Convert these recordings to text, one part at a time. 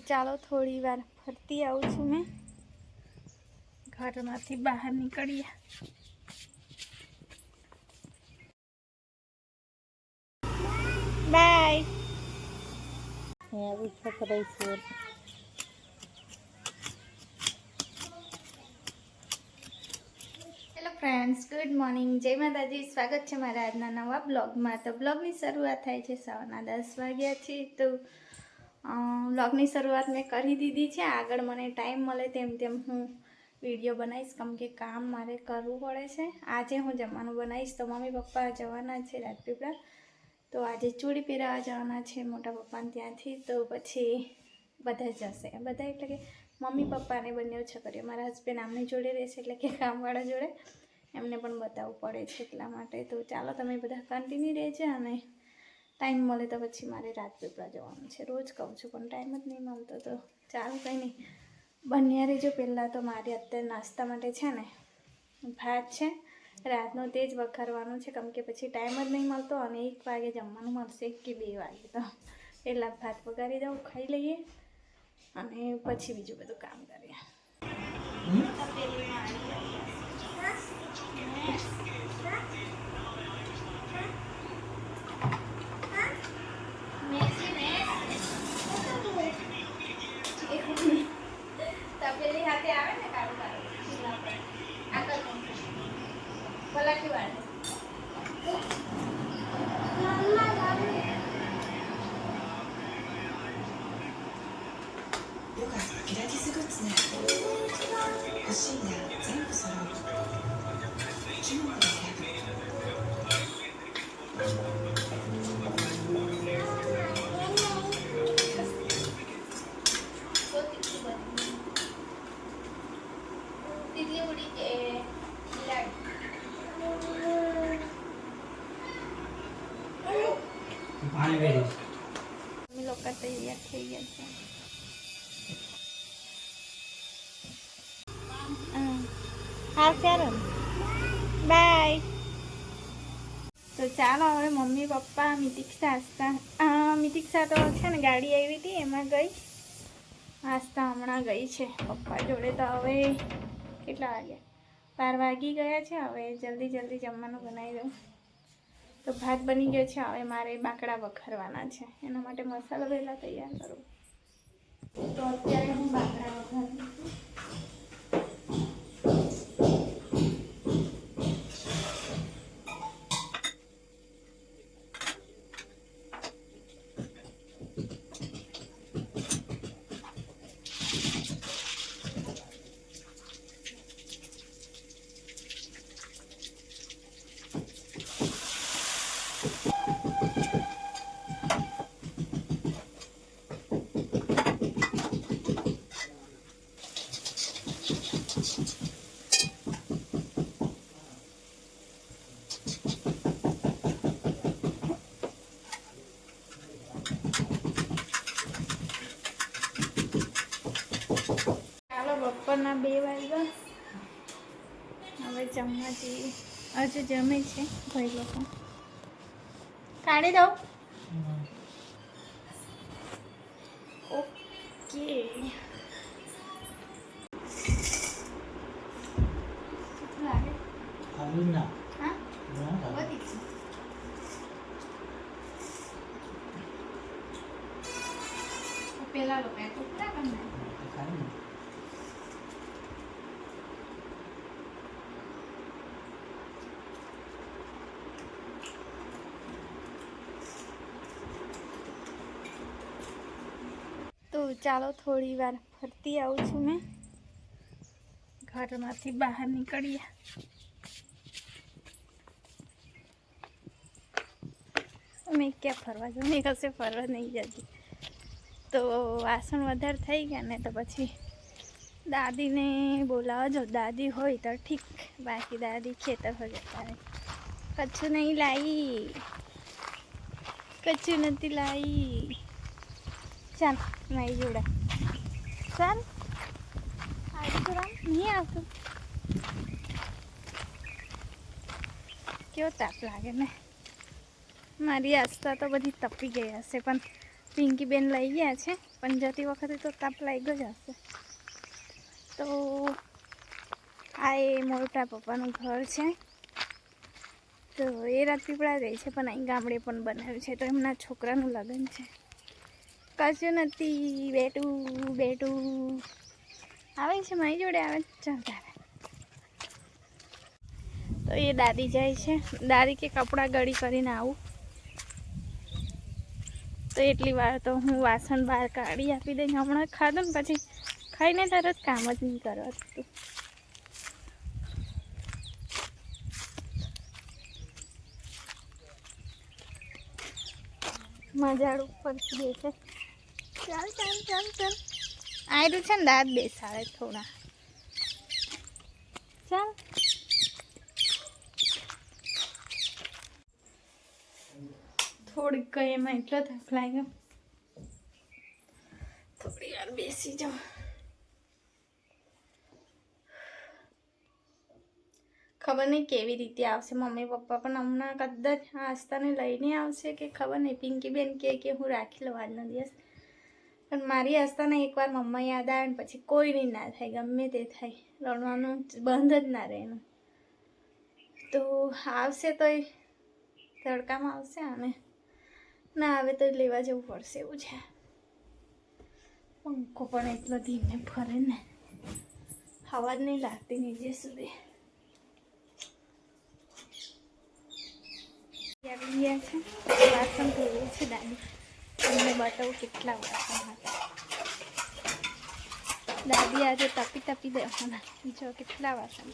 ચાલો થોડી વાર ફરતી આવું છું મેં ઘરમાંથી બહાર નીકળીએ. બાય. આવી છોકરી છે. હેલો ફ્રેન્ડ્સ, ગુડ મોર્નિંગ, જય માતાજી. સ્વાગત છે મારા આજના નવા બ્લોગમાં. તો બ્લોગની શરૂઆત થાય છે સવારના 10 વાગ્યા છે. તો બ્લોગની શરૂઆત મેં કરી દીધી છે. આગળ મને ટાઈમ મળે તેમ તેમ હું વિડીયો બનાવીશ, કેમ કે કામ મારે કરવું પડે છે. આજે હું જમવાનું બનાવીશ. તો મમ્મી પપ્પા જવાના છે રાજપીપળા, તો આજે ચૂડી પહેરાવા જવાના છે મોટા પપ્પાને ત્યાંથી. તો પછી બધા જશે, બધા એટલે કે મમ્મી પપ્પાને બંને છોકરીઓ. મારા હસબન્ડ આમની જોડે રહેશે, એટલે કે કામવાળા જોડે. એમને પણ બતાવવું પડે છે એટલા માટે. તો ચાલો તમે બધા કન્ટિન્યુ રહેજો, અને ટાઈમ મળે તો પછી મારે રાજપીપળા જવાનું છે. રોજ કહું છું પણ ટાઈમ જ નહીં મળતો. તો ચાલો કંઈ નહીં, બન્યા રહેજો. પહેલાં તો મારે અત્યારે નાસ્તા માટે છે ને ભાત છે રાતનો, તે જ વઘારવાનું છે, કેમ કે પછી ટાઈમ જ નહીં મળતો. અને 1 વાગે જમવાનું મળશે, 1 કે 2 વાગે. તો પહેલાં ભાત વઘારી દઉં, ખાઈ લઈએ, અને પછી બીજું બધું કામ કરીએ. તપેલી હાથે આવે ને કાળું કાળું આગળ પલાટી વાળે.ピラティスグッズなら欲しいな全部揃う注目で選ぶતીતલી ઉડી કે પાણી વેરી અમે લોકો તૈયાર થઈ ગયા છે. હા ચાલો, બાય. તો ચાલો હવે મમ્મી પપ્પા મિતિક્ષા તો છે ને ગાડી આવી હતી એમાં ગઈ. આસ્થા હમણાં ગઈ છે પપ્પા જોડે. તો હવે કેટલા વાગ્યા? 12 વાગી ગયા છે. હવે જલ્દી જમવાનું બનાવી દઉં. તો ભાત બની ગયો છે. હવે મારે બાકડા વઘારવાના છે, એના માટે મસાલો પહેલાં તૈયાર કરું. તો અત્યારે હું બાકડા વઘારું છું. બપોરના 2 વાગ્યા. હવે જમવા જઈએ. હજુ જમે છે ભાઈ લોકો. કાઢી દઉં? ઓકે. લાગે ખાલી ના હા ના બધી છે. પેલા લોકો ટુકડા કરી ખાલી તો ચાલો થોડી વાર ફરતી આવું છું મેં ઘરમાંથી બહાર નીકળીએ. મેં ક્યાં ફરવા જાઉં? મેં કશે ફરવા નહીં જતી. તો વાસણ વધારે થઈ ગયા ને તો પછી દાદીને બોલાવજો. દાદી હોય તો ઠીક, બાકી દાદી ખેતર પર જતા રહે. કચ્છું નહીં લાવી, કચ્છું નથી લાવી. ચાલ મારી જોડે ચાલ. આવતું રામ નહીં આવતું. કેવો તાપ લાગે ને. મારી આસ્થા તો બધી તપી ગઈ હશે, પણ પિંકી બેન લઈ ગયા છે, પણ જતી વખતે તો તાપ લાગ્યો જ હશે. તો આ એ મોટા પપ્પાનું ઘર છે. તો એ રાજપીપળા રહે છે, પણ અહીં ગામડે પણ બનાવ્યું છે. તો એમના છોકરાનું લગ્ન છે. કશું નથી, બેટું આવે છે, મારી જોડે આવે ચાલતા. તો એ દાદી જાય છે. દાદી કે કપડાં ગળી કરીને આવું. તો એટલી વાર તો હું વાસણ બહાર કાઢી આપી દઈ. હમણાં ખાધું ને પછી ખાઈને તરત કામ જ નહીં કરવાતું. મજાડ ઉપર બે છે. ચાલ આયરું છે ને દાંત બેસાડે થોડા. ચાલ થોડીક કઈ એમાં એટલો થાક લાગ્યો. થોડી વાર બેસી જાઉં. ખબર નહીં કેવી રીતે આવશે. મમ્મી પપ્પા પણ હમણાં કદાચ આસ્તાને લઈને આવશે કે ખબર નહીં. પિંકી બેન કે હું રાખી લઉં આજનો દિવસ. પણ મારી આસ્તાને એકવાર મમ્મા યાદ આવે ને પછી કોઈની ના થાય, ગમે તે થાય, રડવાનું બંધ જ ના રહે એનું. તો આવશે તો એ તડકામાં આવશે અને ના આવે તો લેવા જવું પડશે એવું છે. પંખો પણ એટલો ધીમે ફરે ને, હવા જ નહીં લાગતી નીચે સુધી. આવી ગયા છે. વાસણ ધોવે છે દાદી. તમને બતાવું કેટલા વાસણ હતા. દાદી આજે તપી દેવાના. જો કેટલા વાસણ.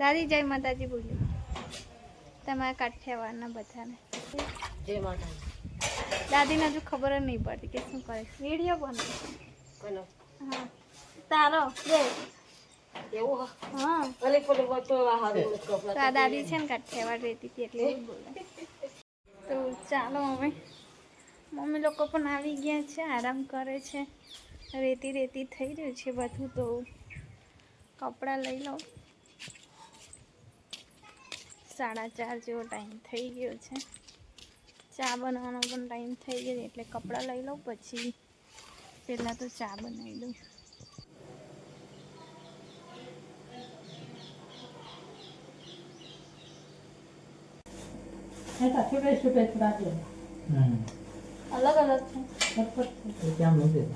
દાદી જય માતાજી બોલી. તમારા કાઠિયાવાડના બધાને જય માતાજી. દાદીને હજુ ખબર જ નહીં પડતી કે શું કરે. વિડીયો બનાવે. હા તારો બે એવું હા. ભલે પેલું તો હારું તો આ દાદી છે ને કાઠિયાવાડ રહેતી હતી એટલે એવું બોલે. તો ચાલો હવે મમ્મી લોકો પણ આવી ગયા છે, આરામ કરે છે. રેતી થઈ રહ્યું છે બધું. તો કપડાં લઈ લઉં. 4:30 જેવો ટાઈમ થઈ ગયો છે. ચા બનાવવાનો પણ ટાઈમ થઈ ગયો એટલે કપડાં લઈ લઉં. પછી પહેલાં તો ચા બનાવી દઉં. અલગ અલગ છે. કેમ નથી?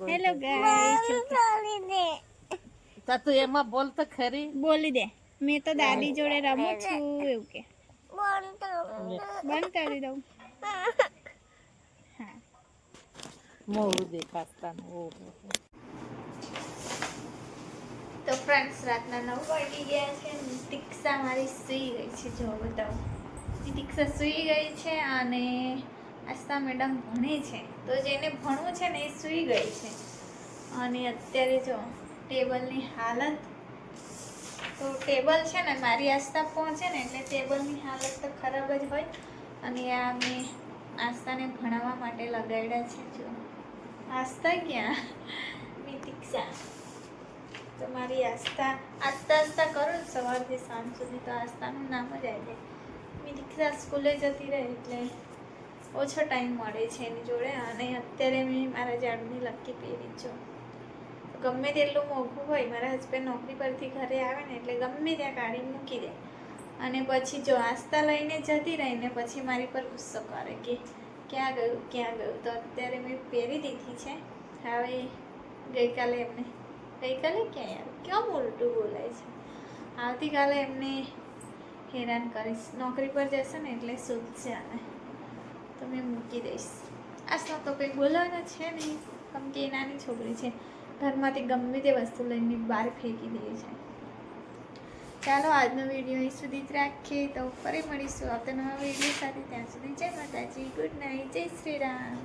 Hello guys. તું એમાં બોલ તો ખરી. બોલી દે. મેં તો દાદી જોડે રમું છું એવું કે. બંધ કરી દઉં. હા મોડું દેખાતા. તો ફ્રેન્ડ્સ રાતના 9 વાગી ગયા છે. દીક્ષા મારી સૂઈ ગઈ છે. જો બતાવો. દીક્ષા સૂઈ ગઈ છે અને આસ્તા મેડમ ભણે છે. તો જેને ભણવું છે ને એ સૂઈ ગઈ છે. અને અત્યારે જો ટેબલની હાલત. તો ટેબલ છે ને મારી આસ્તા પહોંચે ને એટલે ટેબલની હાલત તો ખરાબ જ હોય. અને આ મેં આસ્તાને ભણાવવા માટે લગાડ્યા છે. જો આસ્તા ક્યાં? મેં દીક્ષા. તો મારી આસ્તા કરું ને સવારથી સાંજ સુધી તો આસ્તાનું નામ જ આવી જાય. મેં દીક્ષા સ્કૂલે જતી રહે એટલે ઓછો ટાઈમ મળે છે એની જોડે. અને અત્યારે મેં મારા ઝાડની લક્કી પહેરી છું. ગમે તેટલું મોંઘું હોય, મારા હસબન્ડ નોકરી પરથી ઘરે આવે ને એટલે ગમે ત્યાં કાઢી મૂકી દે. અને પછી જો આસ્તા લઈને જતી રહીને પછી મારી પર ગુસ્સો કરે કે ક્યાં ગયું. તો અત્યારે મેં પહેરી દીધી છે. હવે ગઈકાલે ક્યાં યાર કેમ ઉલટું બોલાય છે. આવતીકાલે એમને હેરાન કરીશ. નોકરી પર જશે ને એટલે શોધશે. અને તો મેં મૂકી દઈશ. આસમાં તો કંઈ બોલવાના છે નહીં, કેમ કે એ નાની છોકરી છે, ઘરમાંથી ગમે તે વસ્તુ લઈને બહાર ફેંકી દે છે. ચાલો આજનો વિડીયો અહીં સુધી જ રાખીએ, તો ફરી મળીશું આવતા નવા વિડીયો સાથે. ત્યાં સુધી જય માતાજી, ગુડ નાઇટ, જય શ્રી રામ.